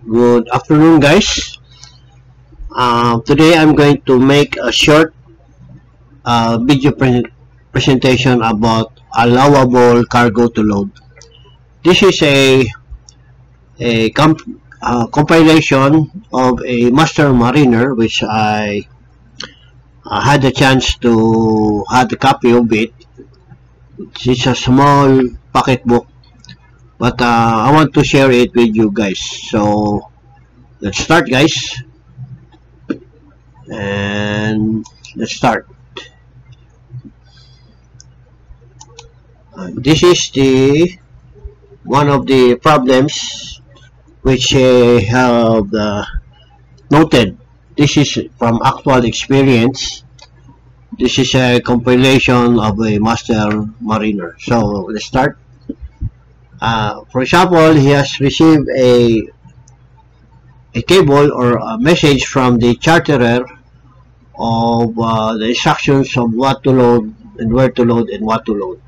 Good afternoon, guys. Today I'm going to make a short video presentation about allowable cargo to load. This is a compilation of a Master Mariner, which I had a chance to have a copy of it. It's a small pocket book, but I want to share it with you guys. So let's start, guys, and let's start. This is the one of the problems which I have noted. This is from actual experience. This is a compilation of a Master Mariner. So let's start. For example, he has received a cable or a message from the charterer of the instructions of what to load and where to load and what to load.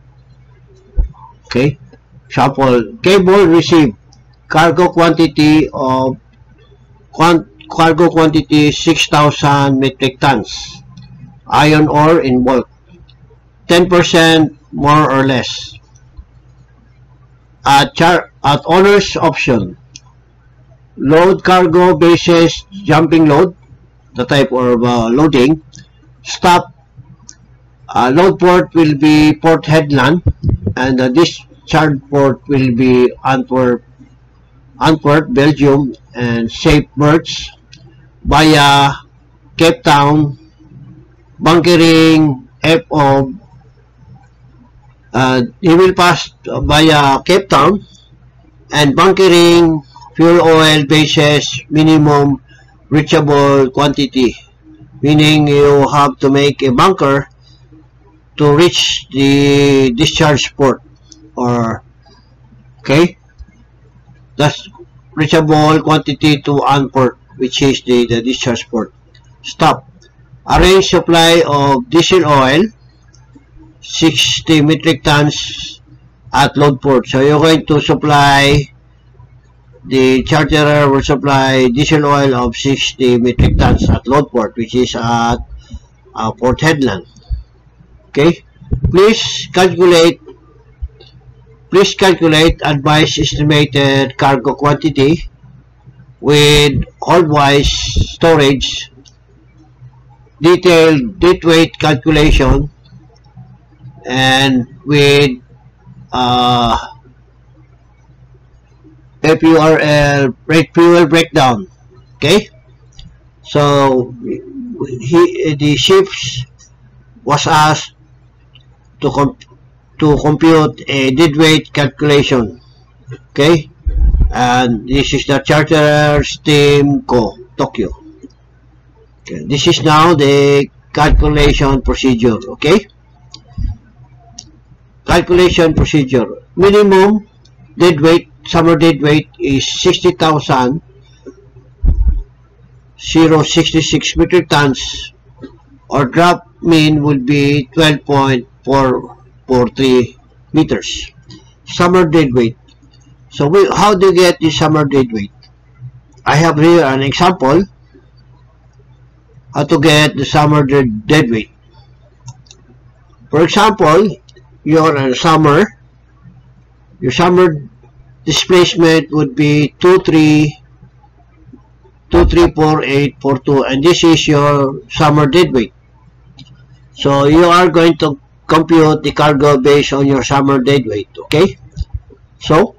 Okay. Example, cable received cargo quantity 6,000 metric tons, iron ore in bulk, 10% more or less. At owner's option, load cargo basis jumping load, the type of loading. Stop. Load port will be Port Hedland, and the discharge port will be Antwerp, Belgium, and Safe Berths via Cape Town, bunkering FO. He will pass via Cape Town, and bunkering fuel oil basis minimum reachable quantity, meaning you have to make a bunker to reach the discharge port, or okay, that's reachable quantity to Antwerp, which is the discharge port. Stop. Arrange supply of diesel oil 60 metric tons at load port. So you're going to supply, the charterer will supply diesel oil of 60 metric tons at load port, which is at Port Hedland. Okay. Please calculate advised estimated cargo quantity with holdwise storage, detailed deadweight calculation, and with FURL fuel breakdown. Okay, so the ships was asked to compute a deadweight calculation. Okay, and this is the charterer's team Tokyo. Okay, this is now the calculation procedure. Okay. Calculation procedure. Minimum deadweight, summer deadweight is 60,066 metric tons, or drop mean would be 12.443 meters. Summer deadweight. So how do you get the summer deadweight? I have here an example how to get the summer deadweight. For example, your summer displacement would be 234842, and this is your summer deadweight. So you are going to compute the cargo based on your summer deadweight. Okay, so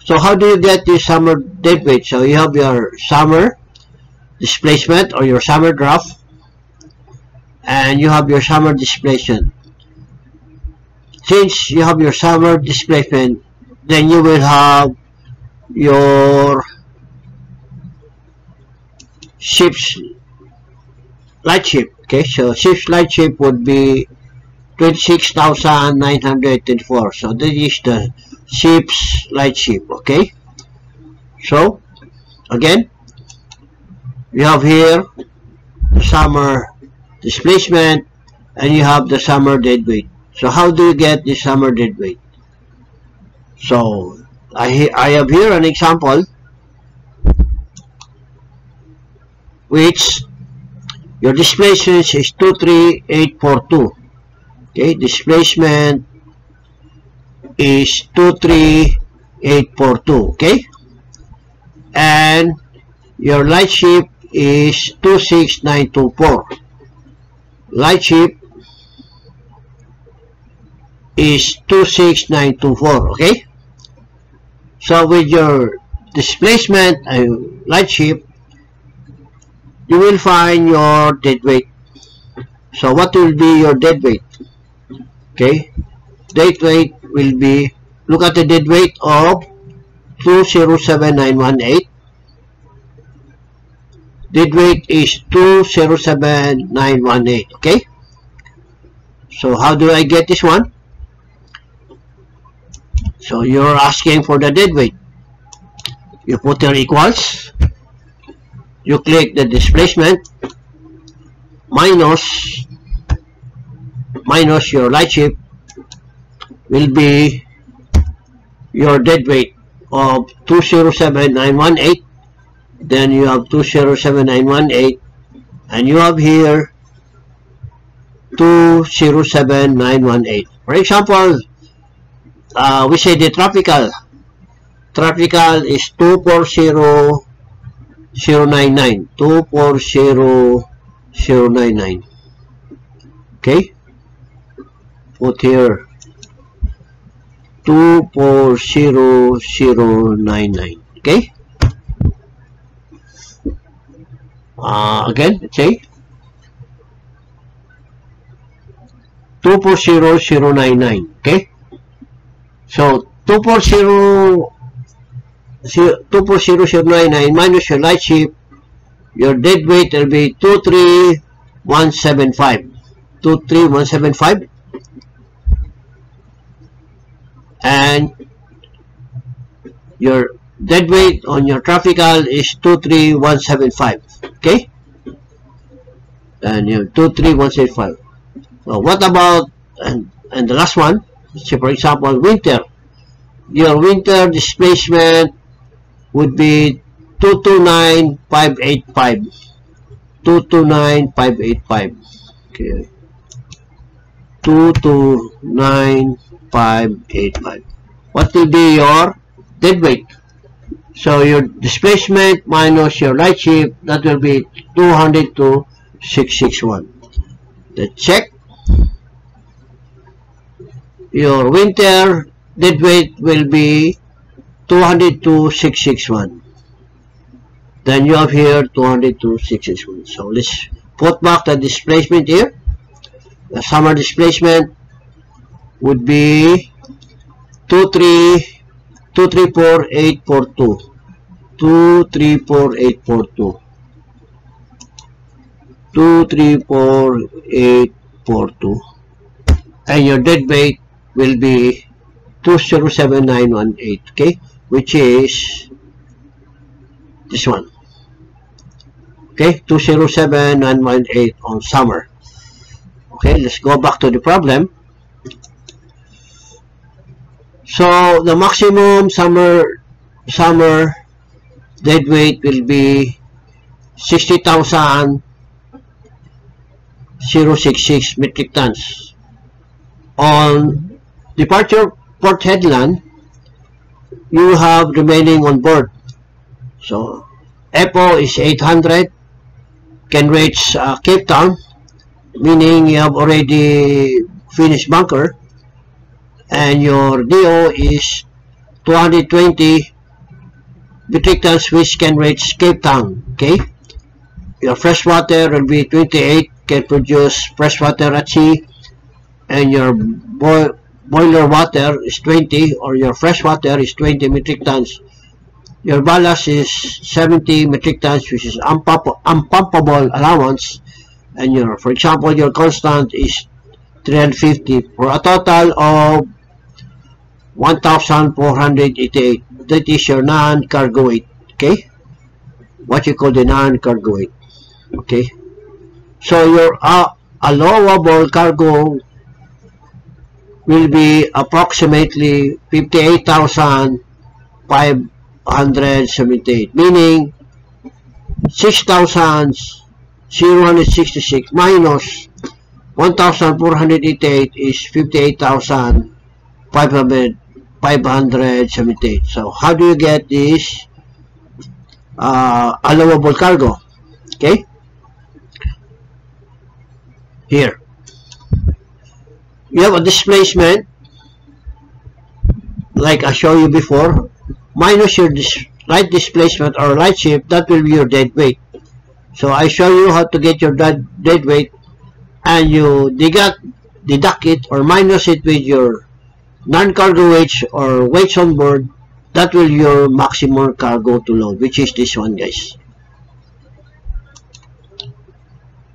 how do you get the summer deadweight? So you have your summer displacement or your summer draft, and you have your summer displacement. Since you have your summer displacement, then you will have your ship's light ship. Okay, so ship's light ship would be 26,924. So this is the ship's light ship. Okay, so again, you have here the summer displacement, and you have the summer deadweight. So how do you get the summer deadweight? So I have here an example which your displacement is 23842. Okay, displacement is 23842. Okay, and your light shift is 26924. Light shift is 26924. Okay, so with your displacement and light shift, you will find your dead weight. So what will be your dead weight? Okay, dead weight will be, look at the dead weight of 207918. Dead weight is 207918. Okay, so how do I get this one? So you're asking for the dead weight. You put your equals, you click the displacement minus your light shift will be your dead weight of 207918. Then you have 207918, and you have here 207918. For example, we say the tropical is 240099. 240099. Okay, put here 240099. Okay, again, let's say 240099. Okay, so 240099 minus your light shift, your dead weight will be 23175. 23175, and your dead weight on your tropical is 23175. Okay, and your 23175. So what about and the last one? So for example, winter. Your winter displacement would be 229585. 229585. Okay, 229585. What will be your dead weight? So your displacement minus your light shift, that will be 202,661. Let's check. Your winter dead weight will be 202,661. Then you have here 202,661. So let's put back the displacement here. The summer displacement would be 234,842. 234,842. 234,842. And your dead weight will be 207918. Okay, which is this one. Okay, 207918 on summer. Okay, let's go back to the problem. So the maximum summer dead weight will be 60,066 metric tons. On departure Port Hedland, you have remaining on board. So FO is 800, can reach Cape Town, meaning you have already finished bunker, and your DO is 220 metric tons, which can reach Cape Town. Okay, your freshwater will be 28, can produce freshwater at sea, and your boiler water is 20, or your freshwater is 20 metric tons. Your ballast is 70 metric tons, which is unpumpable allowance, and your, for example, your constant is 350, for a total of 1,488. That is your non-cargo weight. Okay, what you call the non-cargo weight. Okay, so your allowable cargo will be approximately 58,578, meaning 6,066 minus 1,488 is 58,578. So how do you get this allowable cargo? Okay, here you have a displacement like I showed you before, minus your light displacement or light shift. That will be your dead weight. So I show you how to get your dead weight, and you deduct it or minus it with your non-cargo weights or weights on board. That will be your maximum cargo to load, which is this one, guys.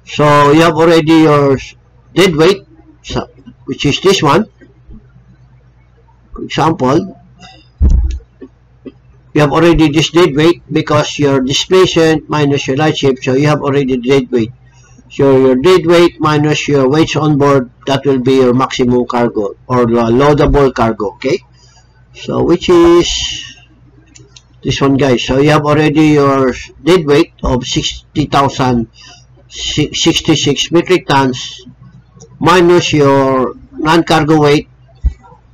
So you have already your dead weight, which is this one. For example, you have already this dead weight because your displacement minus your light shift, so you have already dead weight. So your dead weight minus your weights on board, that will be your maximum cargo or loadable cargo. Okay, so which is this one, guys. So you have already your dead weight of 60,066 metric tons minus your non-cargo weight.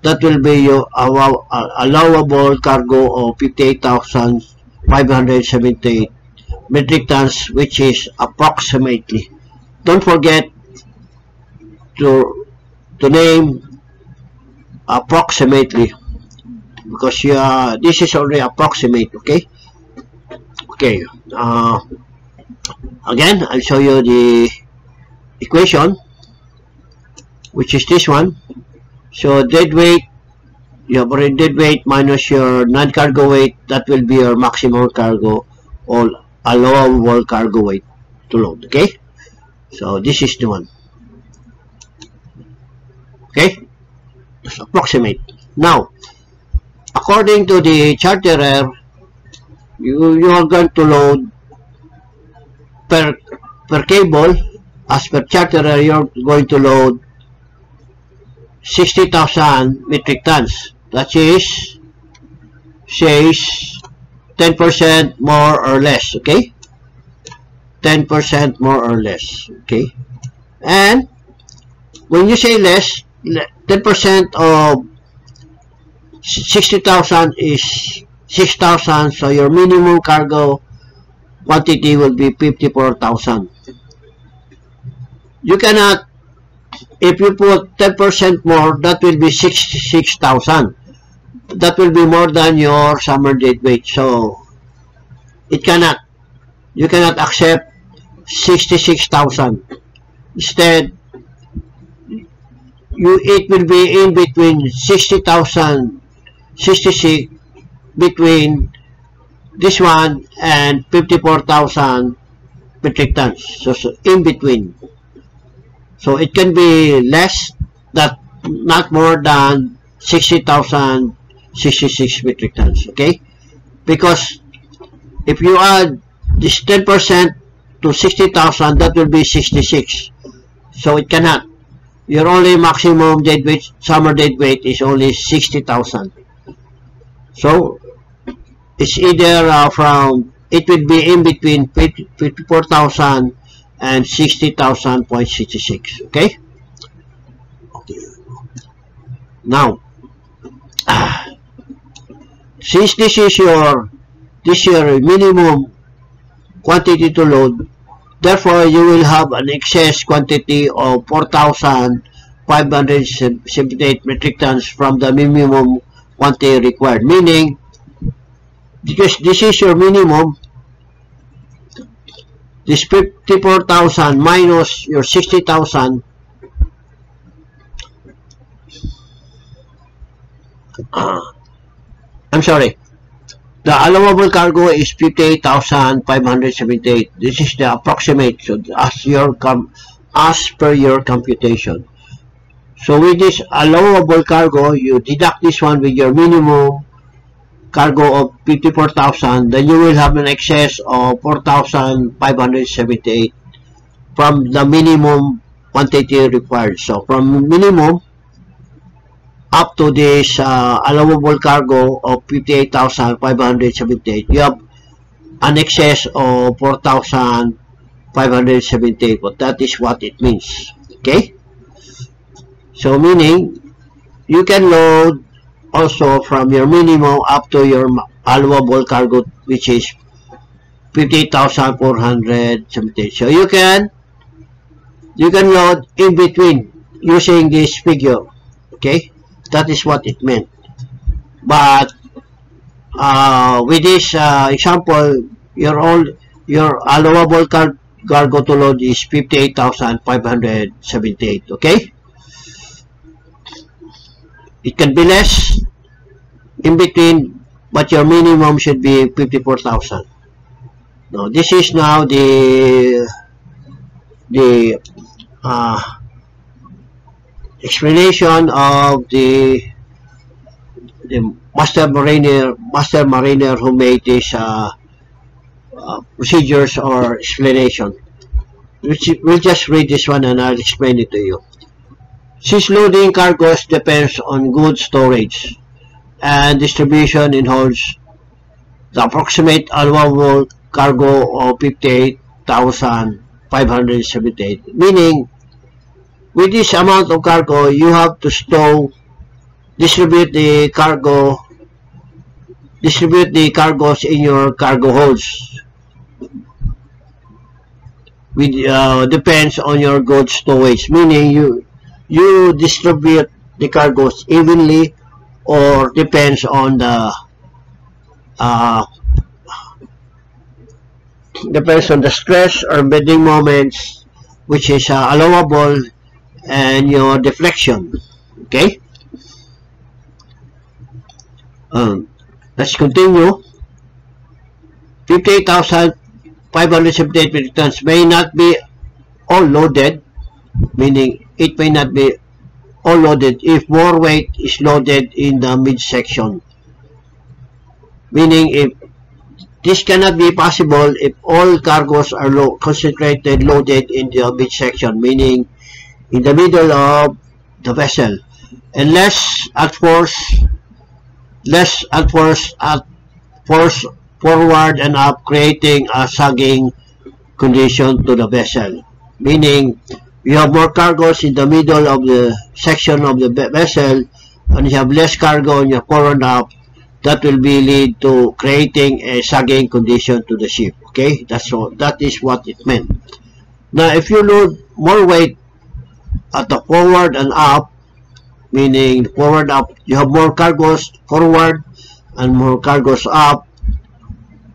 That will be your allowable cargo of 58,578 metric tons, which is approximately. Don't forget to name approximately, because this is already approximate. Okay. Okay. Again, I'll show you the equation, which is this one. So dead weight, you have already dead weight minus your non-cargo weight. That will be your maximum cargo or allowable cargo weight to load. Okay, so this is the one. Okay, just approximate. Now, according to the charterer, you are going to load per cable. As per charterer, you're going to load 60,000 metric tons. That is, says 10% more or less. Okay, 10% more or less. Okay, and when you say less, 10% of 60,000 is 6,000. So your minimum cargo quantity will be 54,000. You cannot. If you put 10% more, that will be 66,000. That will be more than your summer dead weight. So it cannot. You cannot accept 66,000. Instead, it will be in between 60,000, 66 between this one and 54,000 metric tons. So in between. So it can be less, that not more than 60,066 metric tons. Okay, because if you add this 10% to 60,000, that will be 66. So it cannot. Your only maximum dead weight, summer dead weight, is only 60,000. So it's either it will be in between 54,000 and 60,000.66. Okay. Okay. Now, since this is your minimum quantity to load, therefore you will have an excess quantity of 4,578 metric tons from the minimum quantity required. Meaning, because this is your minimum, this 54,000 minus your 60,000, I'm sorry, the allowable cargo is 58,578. This is the approximate, so as per your computation. So with this allowable cargo, you deduct this one with your minimum cargo of 54,000, then you will have an excess of 4,578 from the minimum quantity required. So from minimum up to this allowable cargo of 58,578, you have an excess of 4,578. But that is what it means. Okay? So meaning, you can load also from your minimum up to your allowable cargo, which is 58,478. So you can load in between using this figure. Okay, that is what it meant. But with this example, your allowable cargo to load is 58,578. Okay, it can be less in between, but your minimum should be 54,000. Now this is now the explanation of the master mariner who made this procedures or explanation. We'll just read this one and I'll explain it to you. Since loading cargoes depends on goods storage and distribution in holds, the approximate allowable cargo of 58,578, meaning with this amount of cargo, you have to distribute the cargoes in your cargo holds. Depends on your goods storage, meaning you distribute the cargoes evenly, or depends on the stress or bending moments, which is allowable, and your deflection. Okay, let's continue. 58,578 metric tons may not be all loaded, meaning it may not be all loaded if more weight is loaded in the midsection, meaning if this cannot be possible if all cargoes are concentrated loaded in the midsection, meaning in the middle of the vessel, and less at force forward and up, creating a sagging condition to the vessel, meaning you have more cargoes in the middle of the section of the vessel and you have less cargo on your forward and up. That will be lead to creating a sagging condition to the ship. Okay, that's all. That is what it meant. Now, if you load more weight at the forward and up, meaning forward up, you have more cargoes forward and more cargoes up,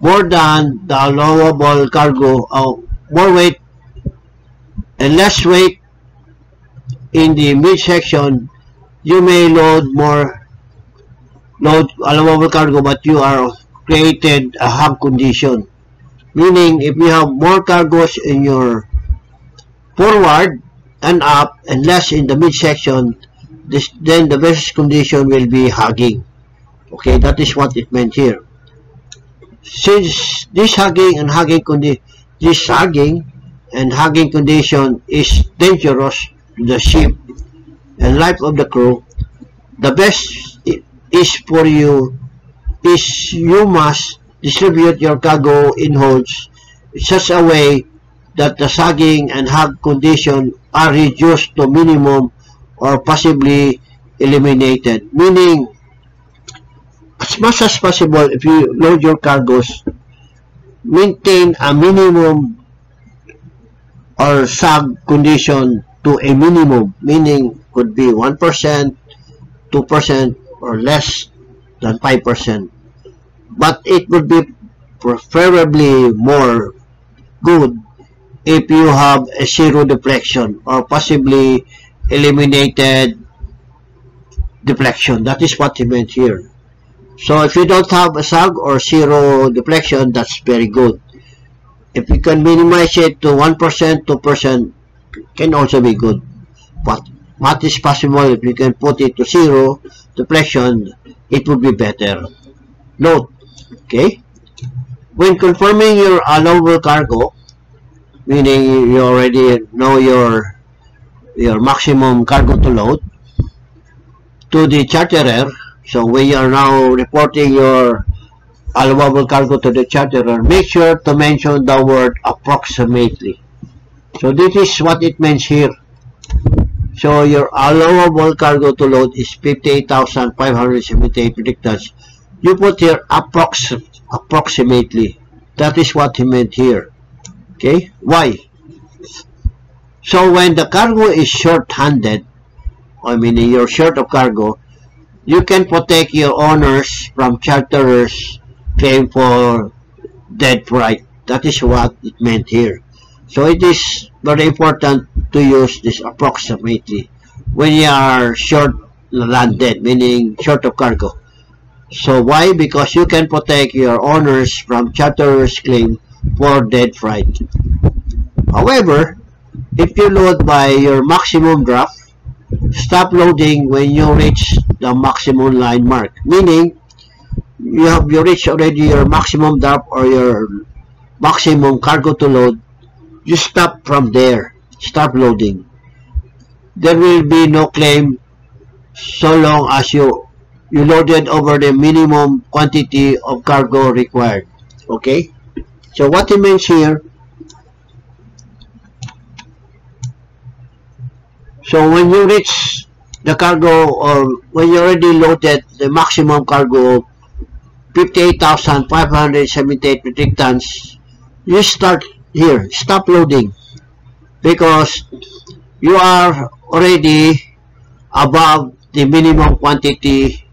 more than the allowable cargo, more weight and less weight in the midsection, you may load allowable cargo, but you are created a hub condition, meaning if you have more cargoes in your forward and up and less in the midsection, then the vessel's condition will be hugging. Okay, that is what it meant here. Since this hugging and hugging condition is dangerous to the ship and life of the crew, the best you must distribute your cargo in holds in such a way that the sagging and hug condition are reduced to minimum or possibly eliminated, meaning as much as possible, if you load your cargoes, maintain a minimum or sag condition to a minimum, meaning could be 1%, 2%, or less than 5%. But it would be preferably more good if you have a zero deflection or possibly eliminated deflection. That is what he meant here. So if you don't have a sag or zero deflection, that's very good. If you can minimize it to 1%, 2%, can also be good. But what is possible if you can put it to zero deflection, it would be better. Note, okay? When confirming your allowable cargo, meaning you already know your maximum cargo to load, to the charterer, so we are now reporting your allowable cargo to the charterer, make sure to mention the word approximately. So this is what it means here. So your allowable cargo to load is 58,578 metric tons. You put here approximately. That is what he meant here. Okay? Why? So when the cargo is short-handed, I mean you're short of cargo, you can protect your owners from charterers' claim for dead freight. That is what it meant here. So it is very important to use this approximately when you are short landed, meaning short of cargo. So why? Because you can protect your owners from charterers' claim for dead freight. However, if you load by your maximum draft, stop loading when you reach the maximum line mark, meaning you reach already your maximum draft or your maximum cargo to load. You stop from there. Stop loading. There will be no claim so long as you loaded over the minimum quantity of cargo required. Okay? So what it means here, so when you reach the cargo, or when you already loaded the maximum cargo of 58,578 metric tons, you start here, stop loading, because you are already above the minimum quantity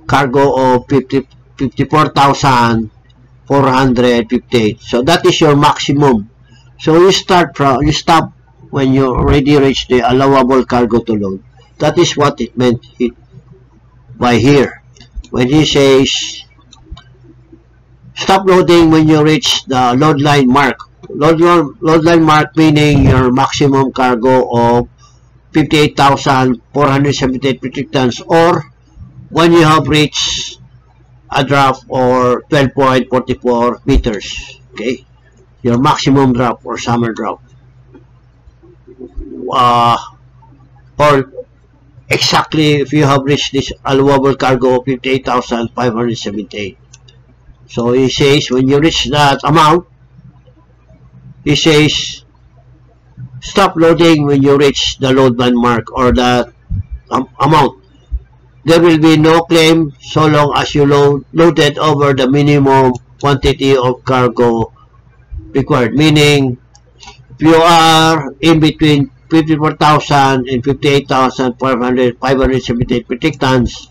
cargo of 54,458. So that is your maximum. So you stop when you already reach the allowable cargo to load. That is what it meant by here when he says stop loading when you reach the load line mark. Load line mark meaning your maximum cargo of 58,478 metric tons, or when you have reached a draft or 12.44 meters. Okay, your maximum draft or summer draft, or exactly if you have reached this allowable cargo of 58,578. So he says when you reach that amount, he says stop loading when you reach the load line mark or that amount. There will be no claim so long as you loaded over the minimum quantity of cargo required, meaning if you are in between 54,000 and 58,578 metric tons,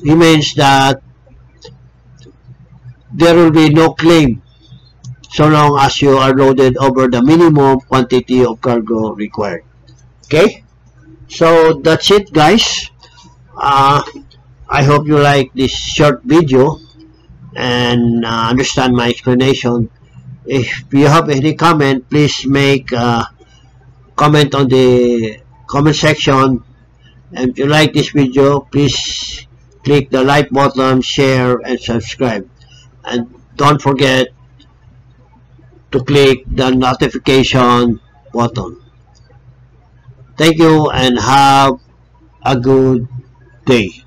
it means that there will be no claim so long as you are loaded over the minimum quantity of cargo required. Okay, so that's it, guys. I hope you like this short video and understand my explanation. If you have any comment, please make a comment on the comment section. And if you like this video, please click the like button, share, and subscribe. And don't forget to click the notification button. Thank you and have a good day.